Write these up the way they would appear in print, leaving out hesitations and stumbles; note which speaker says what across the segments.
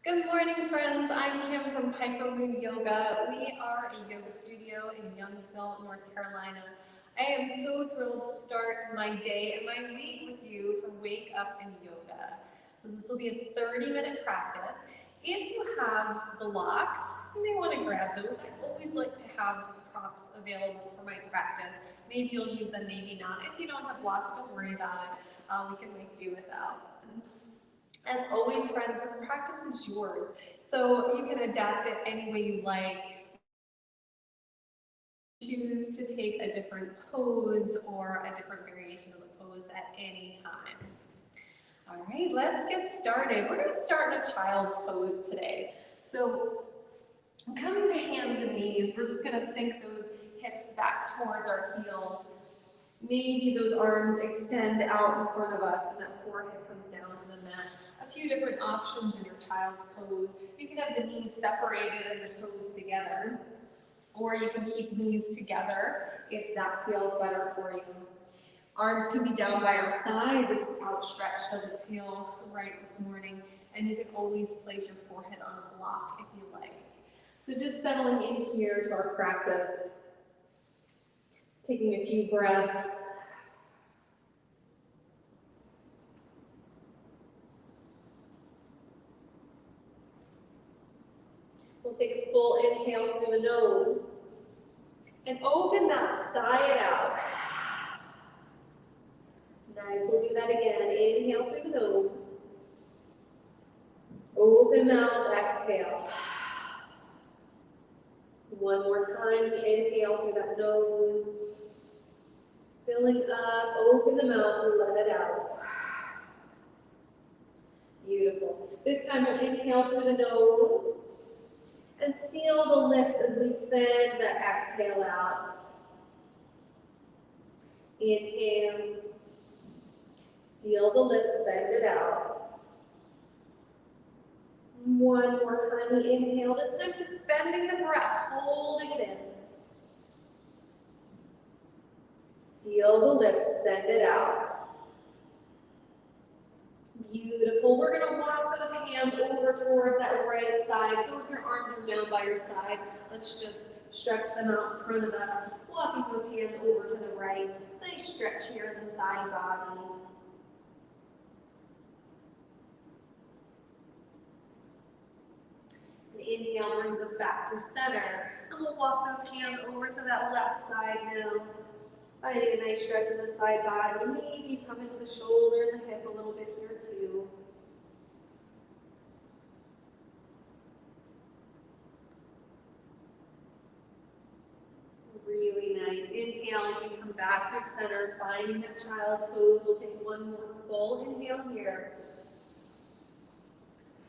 Speaker 1: Good morning, friends. I'm Kim from Piper Moon Yoga. We are a yoga studio in Youngsville, North Carolina. I am so thrilled to start my day and my week with you for Wake Up and Yoga. So this will be a 30-minute practice. If you have blocks, you may want to grab those. I always like to have props available for my practice. Maybe you'll use them, maybe not. If you don't have blocks, don't worry about it. We can make do without. As always, friends, this practice is yours. So you can adapt it any way you like. Choose to take a different pose or a different variation of the pose at any time. All right, let's get started. We're going to start in a child's pose today. So coming to hands and knees, we're just going to sink those hips back towards our heels. Maybe those arms extend out in front of us and that forehead comes down to the mat. A few different options in your child's pose. You can have the knees separated and the toes together, or you can keep knees together if that feels better for you. Arms can be down by our sides if outstretched doesn't feel right this morning, and you can always place your forehead on a block if you like. So just settling in here to our practice. Just taking a few breaths. We'll take a full inhale through the nose and open that side out. Nice, we'll do that again. Inhale through the nose. Open mouth, exhale. One more time, inhale through that nose. Filling up, open the mouth and let it out. Beautiful. This time we'll inhale through the nose and seal the lips as we send the exhale out. Inhale. Seal the lips, send it out. One more time, we inhale. This time suspending the breath, holding it in. Seal the lips, send it out. Beautiful. We're going to walk those hands over towards that right side. So if your arms are down by your side, let's just stretch them out in front of us. Walking those hands over to the right. Nice stretch here in the side body. And inhale brings us back through center. And we'll walk those hands over to that left side now. Finding a nice stretch in the side body. Maybe come into the shoulder and the hip a little bit here too. Really nice. Inhale, you can come back through center, finding that child's pose. We'll take one more full inhale here.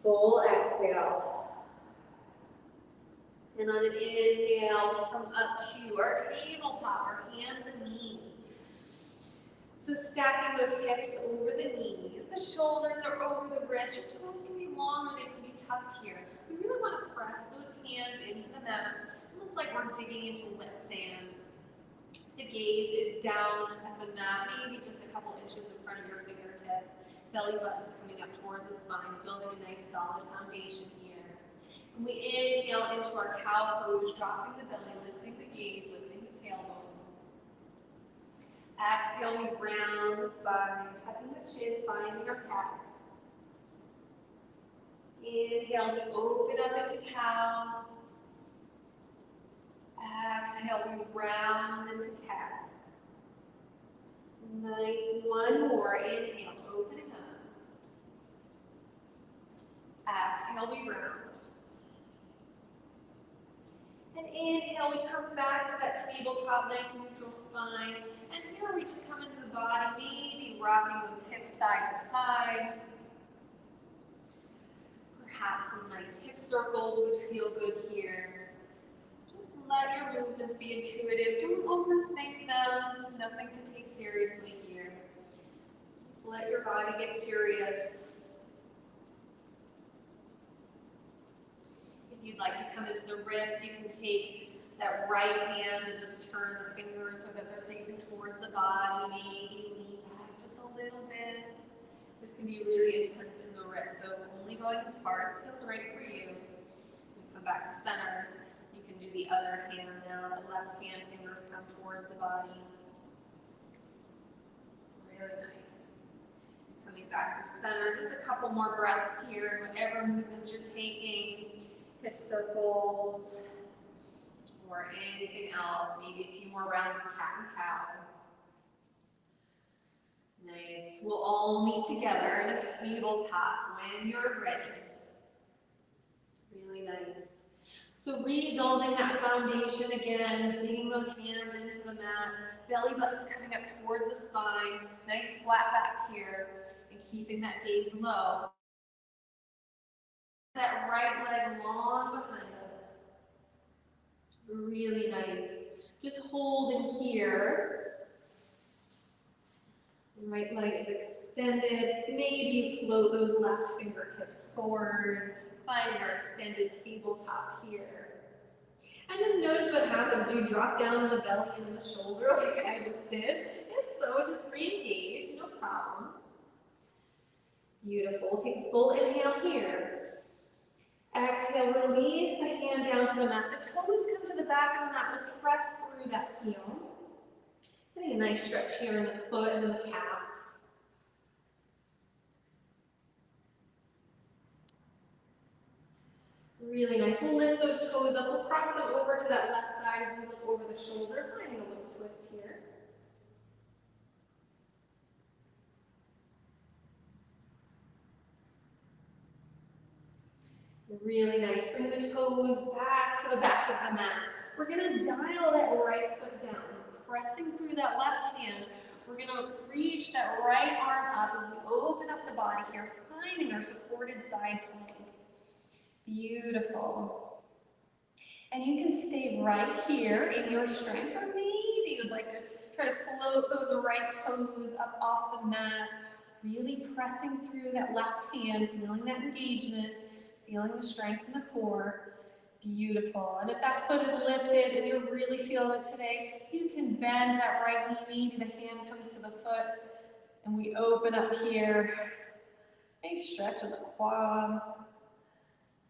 Speaker 1: Full exhale. And on an inhale, come up to our tabletop, our hands and knees. So stacking those hips over the knees. The shoulders are over the wrists. Your toes can be long or they can be tucked here. We really want to press those hands into the mat, almost like we're digging into wet sand. The gaze is down at the mat, maybe just a couple inches in front of your fingertips. Belly button's coming up toward the spine, building a nice solid foundation here. And we inhale into our cow pose, dropping the belly, lifting the gaze, lifting the tailbone. Exhale, we round the spine, tucking the chin, finding our calves. Inhale, we open up into cow. Exhale, we round into cat. Nice, one more. Inhale, opening up. Exhale, we round. And inhale, we come back to that tabletop, nice neutral spine. And here we just come into the body, maybe rocking those hips side to side. Perhaps some nice hip circles would feel good here. Just let your movements be intuitive. Don't overthink them. There's nothing to take seriously here. Just let your body get curious. If you'd like to come into the wrists, you can take that right hand and just turn the fingers so that they're facing towards the body. Maybe lean back just a little bit. This can be really intense in the wrist, so only going as far as feels right for you. Come back to center. You can do the other hand now. The left hand fingers come towards the body. Really nice. Coming back to center. Just a couple more breaths here. Whatever movements you're taking, hip circles, or anything else. Maybe a few more rounds of cat and cow. Nice. We'll all meet together in a tabletop when you're ready. Really nice. So rebuilding that foundation again, digging those hands into the mat, belly button's coming up towards the spine, nice flat back here, and keeping that gaze low. That right leg long behind us. Really nice. Just holding here. Right leg is extended. Maybe float those left fingertips forward, finding our extended tabletop here. And just notice what happens. You drop down in the belly and in the shoulder like I just did. If so, just re-engage, no problem. Beautiful. Take a full inhale here. Exhale, release the hand down to the mat. The toes come to the back of the mat. We'll press through that heel. Getting a nice stretch here in the foot and in the calf. Really nice. We'll lift those toes up. We'll cross them over to that left side as we look over the shoulder, finding a little twist here. Really nice. Bring the toes back to the back of the mat. We're going to dial that right foot down. Pressing through that left hand, we're going to reach that right arm up as we open up the body here, finding our supported side plank. Beautiful. And you can stay right here in your strength, or maybe you'd like to try to float those right toes up off the mat, really pressing through that left hand, feeling that engagement, feeling the strength in the core. Beautiful. And if that foot is lifted and you're really feeling it today, you can bend that right knee. Maybe the hand comes to the foot and we open up here. Nice stretch of the quads.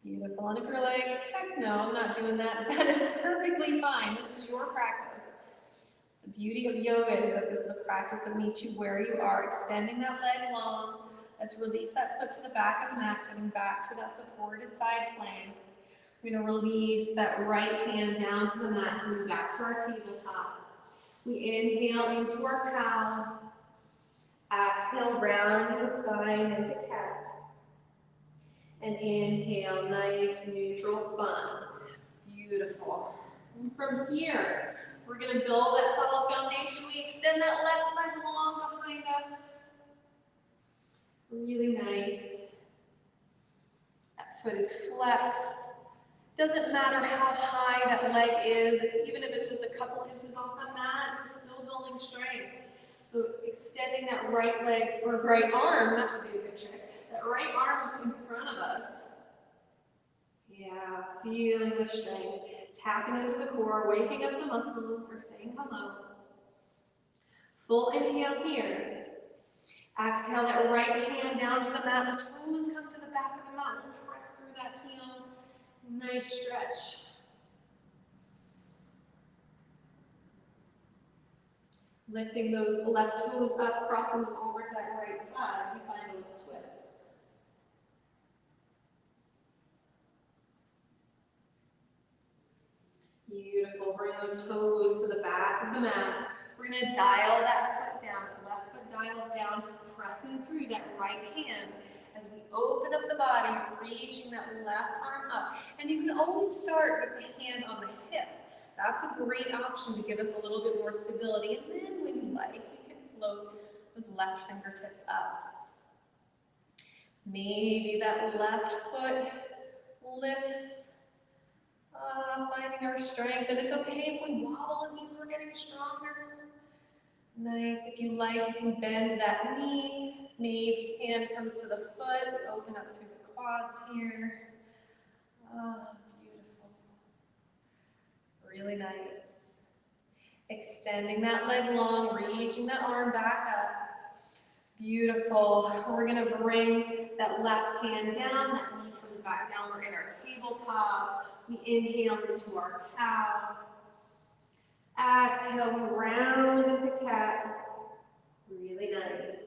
Speaker 1: Beautiful. And if you're like, heck no, I'm not doing that, that is perfectly fine. This is your practice. The beauty of yoga is that this is a practice that meets you where you are, extending that leg long. Let's release that foot to the back of the mat, coming back to that supported side plank. We're going to release that right hand down to the mat, coming back to our tabletop. We inhale into our cow. Exhale, rounding the spine into cat. And inhale, nice neutral spine. Beautiful. And from here, we're going to build that solid foundation. We extend that left leg long behind us. Really nice. That foot is flexed. Doesn't matter how high that leg is, even if it's just a couple inches off the mat, we're still building strength. So extending that right leg, or right arm, that would be a good trick. That right arm in front of us. Yeah, feeling the strength. Tapping into the core, waking up the muscles, or saying hello. Full inhale here. Exhale that right hand down to the mat. The toes come to the back of the mat. We'll press through that heel. Nice stretch. Lifting those left toes up, crossing them over to that right side. We find a little twist. Beautiful. Bring those toes to the back of the mat. We're going to dial that foot down. The left foot dials down, pressing through that right hand. As we open up the body, reaching that left arm up. And you can always start with the hand on the hip. That's a great option to give us a little bit more stability. And then when you like, you can float those left fingertips up. Maybe that left foot lifts, finding our strength. And it's okay if we wobble, it means we're getting stronger. Nice. If you like, you can bend that knee. Maybe hand comes to the foot. Open up through the quads here. Beautiful. Really nice. Extending that leg long, reaching that arm back up. Beautiful. We're going to bring that left hand down, that knee comes back down. We're in our tabletop. We inhale into our cow. Exhale, we round into cat. Really nice.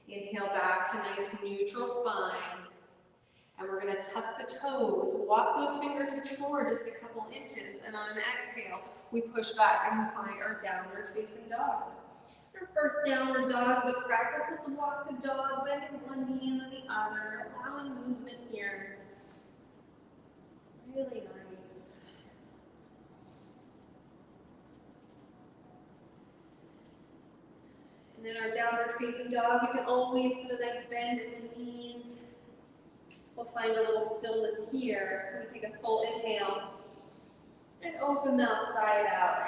Speaker 1: Inhale back to nice neutral spine. And we're going to tuck the toes, walk those fingertips forward just a couple inches, and on an exhale, we push back and we find our downward facing dog. Our first downward dog, the practice, let's walk the dog, bending one knee and then the other, allowing movement here. Really nice. And then our downward facing dog, you can always put a nice bend in the knees. We'll find a little stillness here. We take a full inhale and open mouth side out.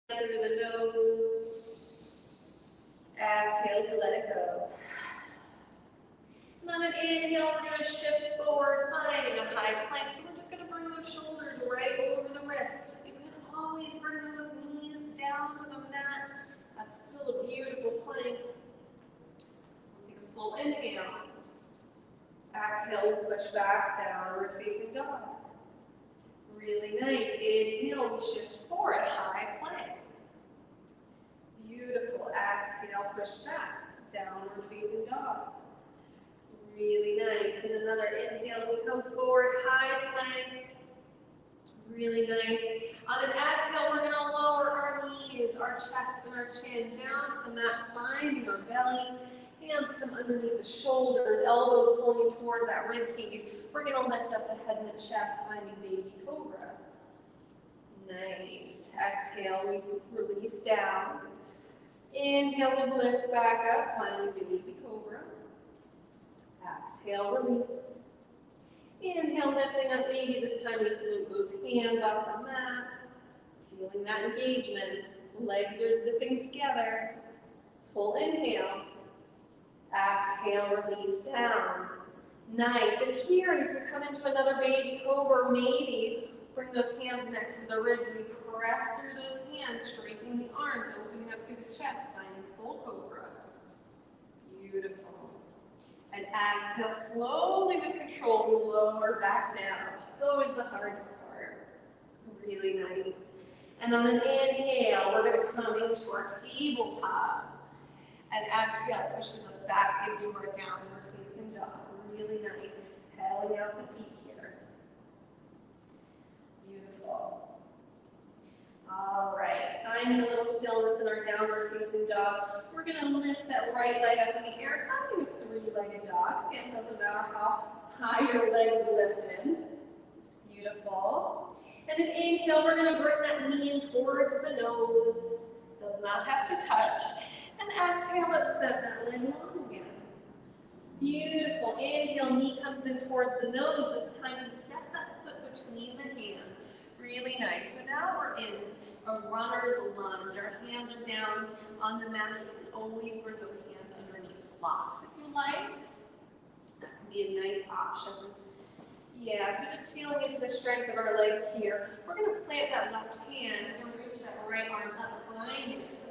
Speaker 1: Through the nose. Exhale, we let it go. And on an inhale, we're going to shift forward, finding a high plank. So we're just going to bring those shoulders right over the wrists. You can always bring those knees down to the mat. That's still a beautiful plank. Full inhale. Exhale, we push back, downward facing dog. Really nice. Inhale, we shift forward, high plank. Beautiful. Exhale, push back, downward facing dog. Really nice. And another inhale, we come forward, high plank. Really nice. On an exhale, we're going to lower our knees, our chest, and our chin down to the mat, finding our belly. Hands come underneath the shoulders, elbows pulling toward that rib cage. We're going to lift up the head and the chest, finding baby cobra. Nice. Exhale, we release down. Inhale, we lift back up, finding baby cobra. Exhale, release. Inhale, lifting up baby. This time we float those hands off the mat. Feeling that engagement. Legs are zipping together. Full inhale. Exhale, release down. Nice. And here you can come into another baby cobra. Maybe bring those hands next to the ribs. We press through those hands, straightening the arms, opening up through the chest, finding full cobra. Beautiful. And exhale, slowly with control, we lower back down. It's always the hardest part. Really nice. And on an inhale, we're going to come into our tabletop. And exhale pushes us back into our downward facing dog. Really nice. Pedaling out the feet here. Beautiful. All right. Finding a little stillness in our downward facing dog. We're going to lift that right leg up in the air, finding a three-legged dog. Again, doesn't matter how high your legs lift in. Beautiful. And an inhale, we're going to bring that knee in towards the nose. Does not have to touch. And exhale, let's set that leg long again. Beautiful. Inhale, knee comes in towards the nose. This time we step that foot between the hands. Really nice. So now we're in a runner's lunge. Our hands are down on the mat. You can always bring those hands underneath blocks if you like. That can be a nice option. Yeah, so just feeling into the strength of our legs here. We're going to plant that left hand and reach that right arm up, finding a twist.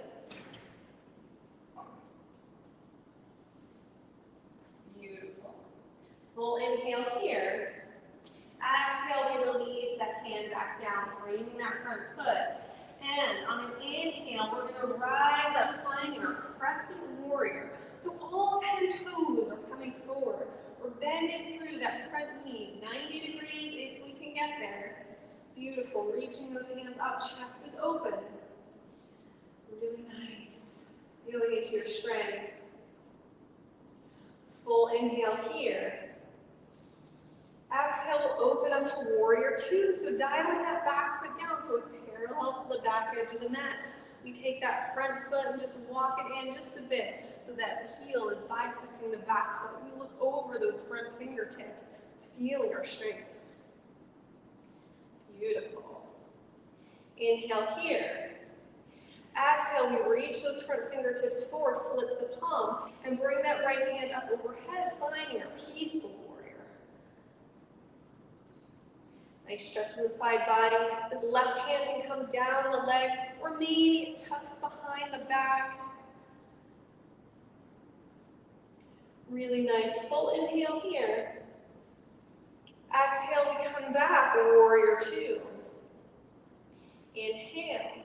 Speaker 1: Full inhale here. Exhale, we release that hand back down, framing that front foot. And on an inhale, we're going to rise up, finding our Crescent Warrior. So all 10 toes are coming forward. We're bending through that front knee, 90 degrees if we can get there. Beautiful. Reaching those hands up, chest is open. Really nice. Feeling into your strength. Full inhale here. Exhale, we'll open up to Warrior 2. So dialing that back foot down so it's parallel to the back edge of the mat. We take that front foot and just walk it in just a bit so that the heel is bisecting the back foot. We look over those front fingertips, feeling our strength. Beautiful. Inhale here. Exhale, we reach those front fingertips forward, flip the palm, and bring that right hand up overhead, finding our peaceful warrior. Nice stretch in the side body. This left hand can come down the leg, or maybe it tucks behind the back. Really nice. Full inhale here. Exhale, we come back, warrior two. Inhale.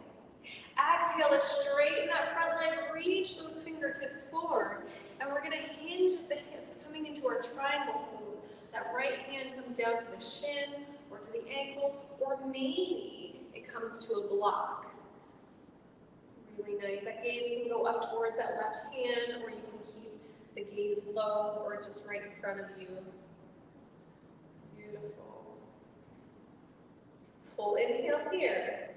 Speaker 1: Exhale, let's straighten that front leg, reach those fingertips forward. And we're gonna hinge at the hips, coming into our triangle pose. That right hand comes down to the shin, or to the ankle, or maybe it comes to a block. Really nice. That gaze can go up towards that left hand, or you can keep the gaze low, or just right in front of you. Beautiful. Full inhale here.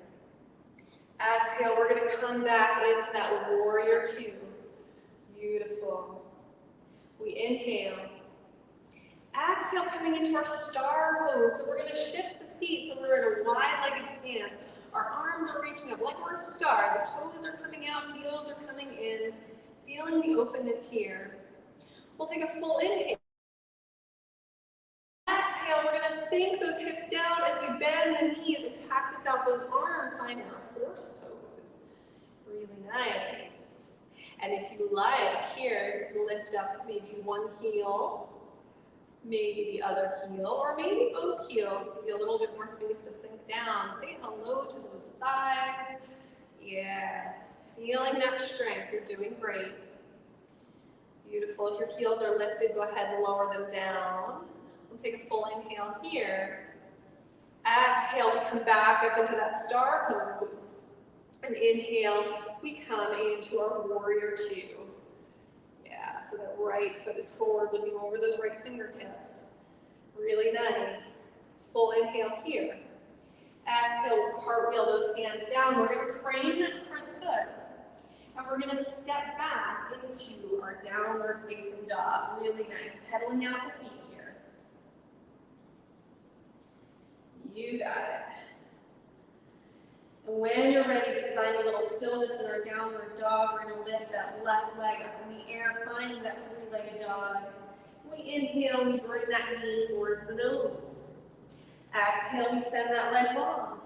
Speaker 1: Exhale, we're going to come back into that warrior two. Beautiful. We inhale. Exhale, coming into our star pose. So we're going to shift the feet so we're in a wide-legged stance. Our arms are reaching up like we're a star. The toes are coming out, heels are coming in. Feeling the openness here. We'll take a full inhale. Exhale, we're going to sink those hips down as we bend the knees and cactus out those arms, finding our horse pose. Really nice. And if you like, here, you can lift up maybe one heel, maybe the other heel, or maybe both heels. Give you a little bit more space to sink down. Say hello to those thighs. Yeah, feeling that strength. You're doing great. Beautiful. If your heels are lifted, go ahead and lower them down. We'll take a full inhale here. Exhale, we come back up into that star pose. And inhale, we come into our warrior two. Yeah, so that right foot is forward, looking over those right fingertips. Really nice. Full inhale here. Exhale, we'll cartwheel those hands down. We're going to frame that front foot. And we're going to step back into our downward facing dog. Really nice. Pedaling out the feet here. You got it. And when you're ready to find a little stillness in our downward dog, we're going to lift that left leg up in the air, finding that three-legged dog. We inhale, we bring that knee towards the nose. Exhale, we send that leg long.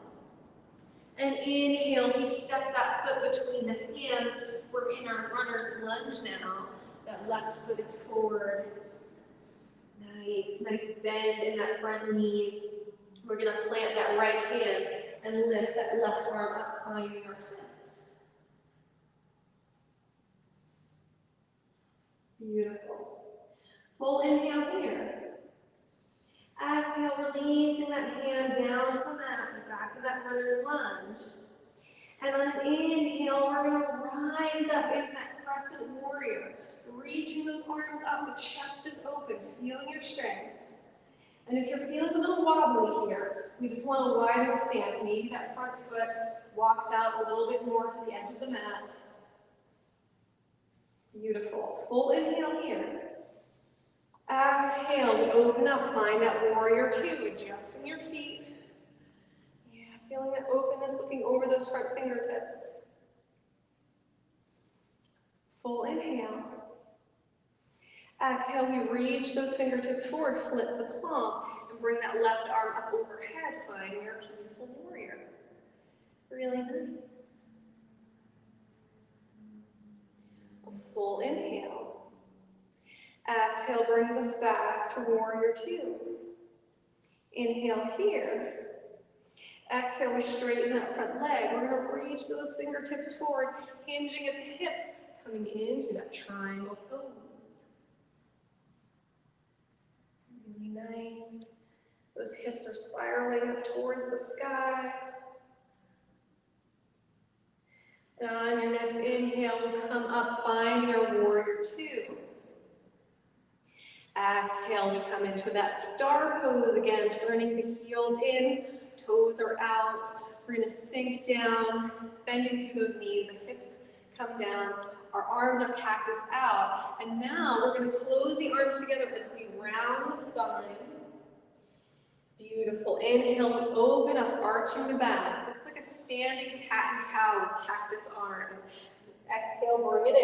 Speaker 1: And inhale, we step that foot between the hands. We're in our runner's lunge now. That left foot is forward. Nice, nice bend in that front knee. We're going to plant that right hand and lift that left arm up, finding our twist. Beautiful. Full inhale here. Exhale, releasing that hand down to the mat, back to that runner's lunge. And on an inhale, we're going to rise up into that Crescent Warrior. Reaching those arms up, the chest is open, feeling your strength. And if you're feeling a little wobbly here, we just want to widen the stance. Maybe that front foot walks out a little bit more to the edge of the mat. Beautiful. Full inhale here. Exhale, we open up, find that warrior two, adjusting your feet. Yeah, feeling that openness, looking over those front fingertips. Full inhale. Exhale, we reach those fingertips forward, flip the palm, and bring that left arm up overhead, finding your peaceful warrior. Really nice. A full inhale. Exhale brings us back to warrior two. Inhale here. Exhale, we straighten that front leg. We're going to reach those fingertips forward, hinging at the hips, coming into that triangle pose. Really nice. Those hips are spiraling up towards the sky. And on your next inhale, we come up, finding our warrior two. Exhale, we come into that star pose again, turning the heels in, toes are out. We're going to sink down, bending through those knees, the hips come down, our arms are cactus out. And now we're going to close the arms together as we round the spine. Beautiful. Inhale, we open up, arching the back. So it's like a standing cat and cow with cactus arms. Exhale, bring it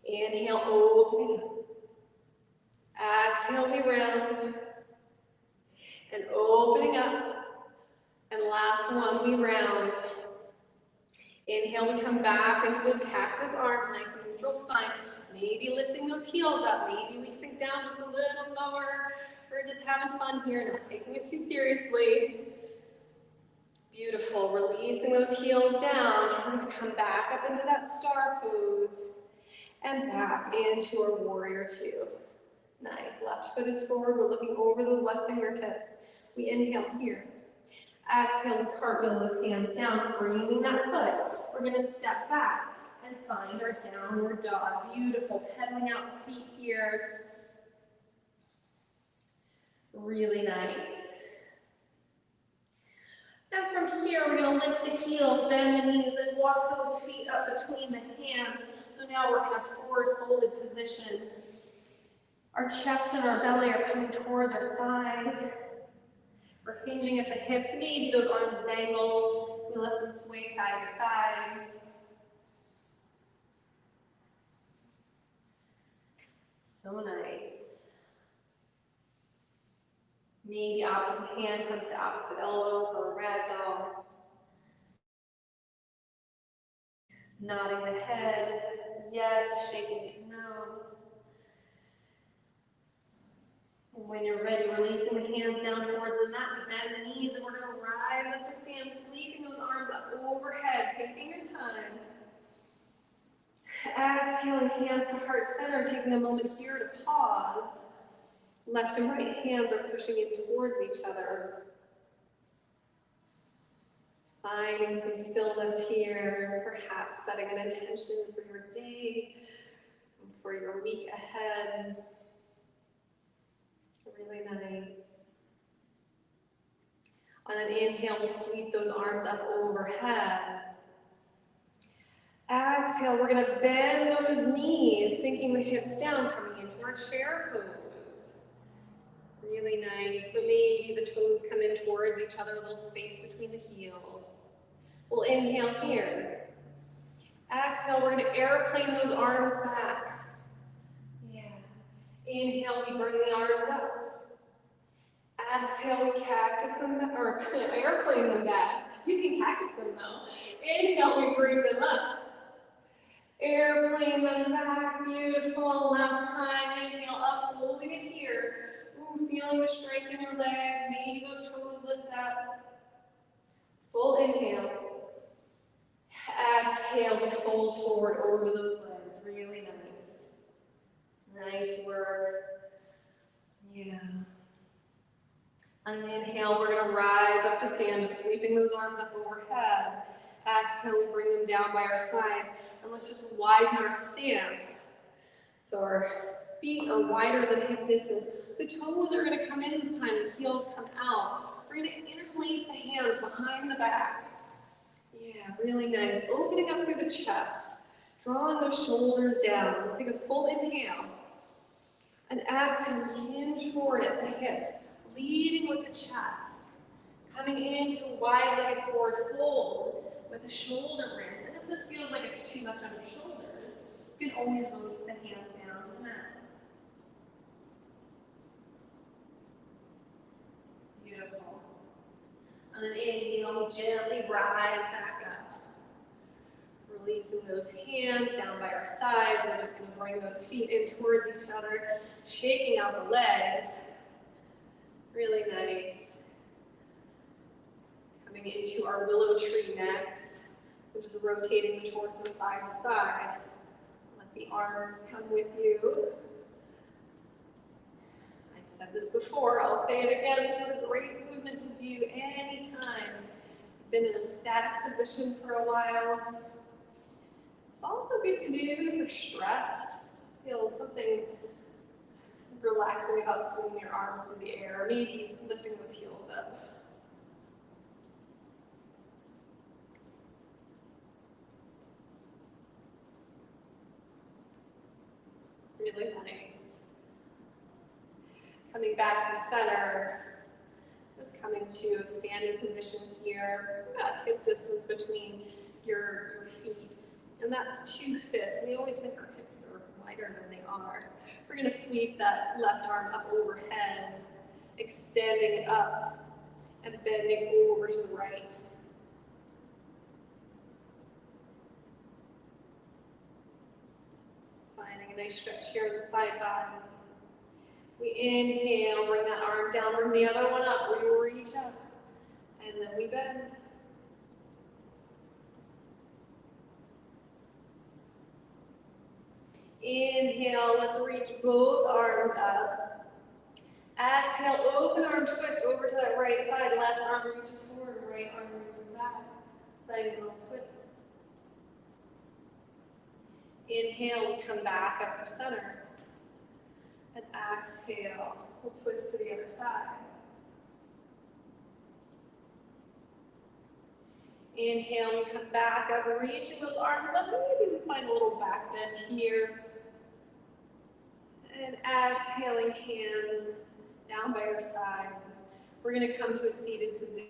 Speaker 1: in. Inhale, opening up. Exhale, we round. And opening up. And last one, we round. Inhale, we come back into those cactus arms, nice and neutral spine. Maybe lifting those heels up. Maybe we sink down just a little lower. We're just having fun here, not taking it too seriously. Beautiful. Releasing those heels down. We're going to come back up into that star pose and back into our warrior two. Nice. Left foot is forward. We're looking over those left fingertips. We inhale here. Exhale, we cartwheel those hands down, framing that foot. We're going to step back and find our downward dog. Beautiful. Pedaling out the feet here. Really nice. And from here, we're going to lift the heels, bend the knees, and walk those feet up between the hands. So now we're in a forward folded position. Our chest and our belly are coming towards our thighs. We're hinging at the hips. Maybe those arms dangle. We let them sway side to side. So nice. Maybe opposite hand comes to opposite elbow for a ragdoll. Nodding the head. Yes, shaking it no. And when you're ready, releasing the hands down towards the mat, we bend the knees and we're going to rise up to stand, sweeping those arms up overhead, taking your time. Exhaling hands to heart center, taking a moment here to pause. Left and right hands are pushing in towards each other. Finding some stillness here, perhaps setting an intention for your day, for your week ahead. Really nice. On an inhale, we'll sweep those arms up overhead. Exhale, we're going to bend those knees, sinking the hips down, coming into our chair pose. Really nice. So maybe the toes come in towards each other, a little space between the heels. We'll inhale here. Exhale, we're going to airplane those arms back. Yeah. Inhale, we bring the arms up. Exhale, we cactus them, or airplane them back. You can cactus them though. Inhale, we bring them up. Airplane them back, beautiful. Last time, inhale up, holding it here. Ooh, feeling the strength in your legs, maybe those toes lift up. Full inhale. Exhale, we fold forward over those legs, really nice. Nice work. Yeah. On an inhale, we're going to rise up to stand, sweeping those arms up overhead. Exhale, we bring them down by our sides. And let's just widen our stance. So our feet are wider than hip distance. The toes are going to come in this time. The heels come out. We're going to interlace the hands behind the back. Yeah, really nice. Opening up through the chest. Drawing those shoulders down. We'll take a full inhale. And exhale, hinge forward at the hips. Leading with the chest. Coming into a wide-legged forward fold with a shoulder rinse. And if this feels like it's too much on your shoulders, you can always release the hands down to the mat. Beautiful. On an inhale, we gently rise back up. Releasing those hands down by our sides. We're just going to bring those feet in towards each other, shaking out the legs. Really nice. Coming into our willow tree next. We're just rotating the torso side to side. Let the arms come with you. I've said this before, I'll say it again. This is a great movement to do anytime you've been in a static position for a while. It's also good to do even if you're stressed. It just feels something relaxing about swinging your arms through the air, maybe lifting those heels up. Really nice. Coming back to center, just coming to a standing position here, about hip distance between your feet. And that's 2 fists. We always think our hips are wider than they are. We're going to sweep that left arm up overhead, extending it up and bending over to the right. Finding an nice stretch here with the side body. We inhale, bring that arm down, bring the other one up, we reach up, and then we bend. Inhale, let's reach both arms up. Exhale, open arm twist over to that right side. Left arm reaches forward, right arm reaches back. Triangle twist. Inhale, we come back up to center. And exhale, we'll twist to the other side. Inhale, we come back up, reaching those arms up. Maybe we find a little back bend here. And exhaling, hands down by your side. We're going to come to a seated position.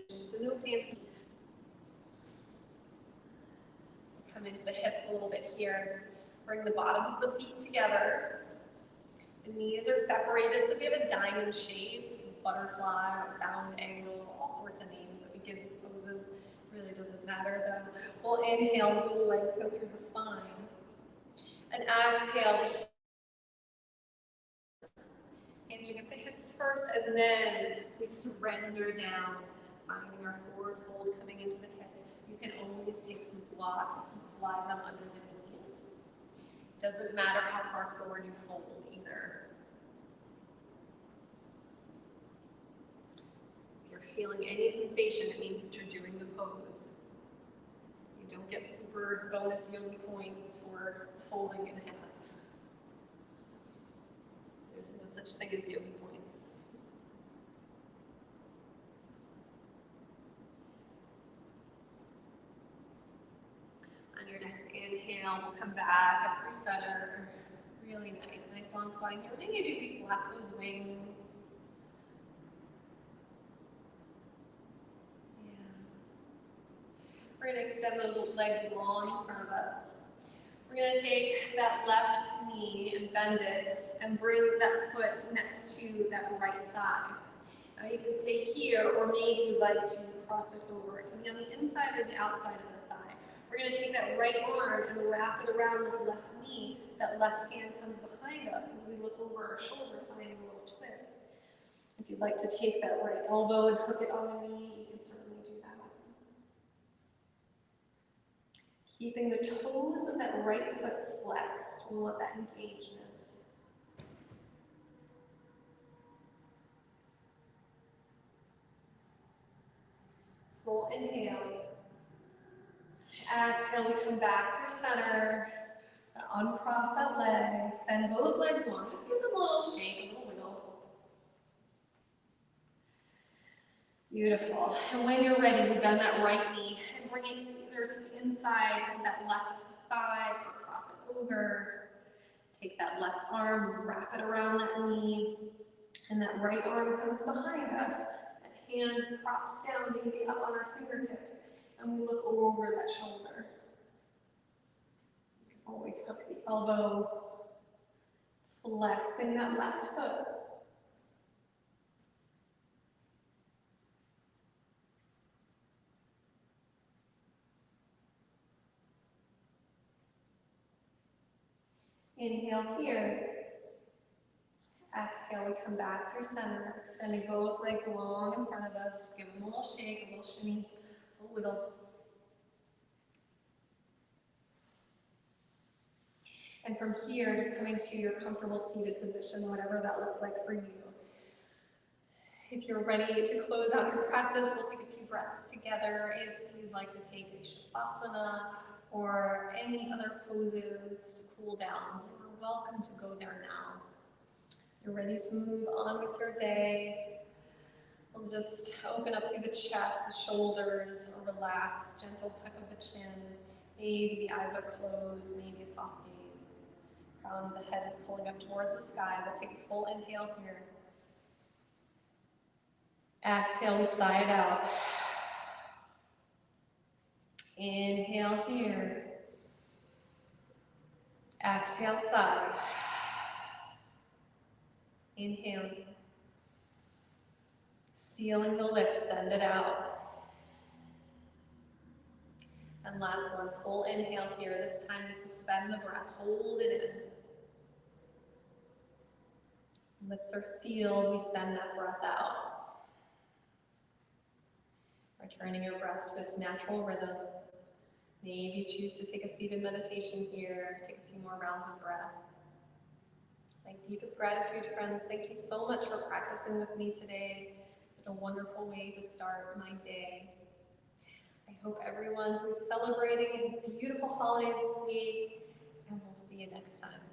Speaker 1: So no fancy. Come into the hips a little bit here. Bring the bottoms of the feet together. The knees are separated, so we have a diamond shape. This is butterfly or round angle, all sorts of names that we give these poses. Really doesn't matter though. We'll inhale as we lengthen through the spine. And exhale, hinging at the hips first, and then we surrender down, finding our forward fold coming into the hips. You can always take some blocks and slide them under the knees. Doesn't matter how far forward you fold either. If you're feeling any sensation, it means that you're doing the pose. You don't get super bonus yogi points for folding in half. There's no such thing as yogi points. On your next inhale, we'll come back up through center. Really nice, nice long spine here. Maybe we flap those wings. Yeah. We're going to extend those legs long in front of us. We're going to take that left knee and bend it and bring that foot next to that right thigh. Now you can stay here, or maybe you'd like to cross it over. It can be on the inside or the outside of the thigh. We're going to take that right arm and wrap it around that left knee. That left hand comes behind us as we look over our shoulder, finding a little twist. If you'd like to take that right elbow and hook it on the knee, you can certainly do that. Keeping the toes of that right foot flexed. We want that engagement. Full inhale. Exhale, we come back through center. Uncross that leg. Send both legs long. Just give them a little shake, a little wiggle. Beautiful. And when you're ready, we bend that right knee and bring it either to the inside of that left thigh or cross it over. Take that left arm, wrap it around that knee, and that right arm comes behind us. That hand props down, maybe up on our fingertips, and we look over that shoulder. You can always hook the elbow, flexing that left foot. Inhale here. Exhale, we come back through center, extending both legs long in front of us. Just give them a little shake, a little shimmy, a little wiggle. And from here, just coming to your comfortable seated position, whatever that looks like for you. If you're ready to close out your practice, we'll take a few breaths together. If you'd like to take a Shavasana or any other poses to cool down, you're welcome to go there now. You're ready to move on with your day. We'll just open up through the chest, the shoulders are relaxed, gentle tuck of the chin. Maybe the eyes are closed, maybe a soft gaze. Crown of the head is pulling up towards the sky. We'll take a full inhale here. Exhale, we sigh it out. Inhale here. Exhale, sigh. Inhale. Sealing the lips, send it out. And last one, full inhale here. This time we suspend the breath, hold it in. Lips are sealed, we send that breath out. Returning your breath to its natural rhythm. Maybe choose to take a seated meditation here, take a few more rounds of breath. My deepest gratitude, friends. Thank you so much for practicing with me today. Such a wonderful way to start my day. I hope everyone who's celebrating has beautiful holidays this week, and we'll see you next time.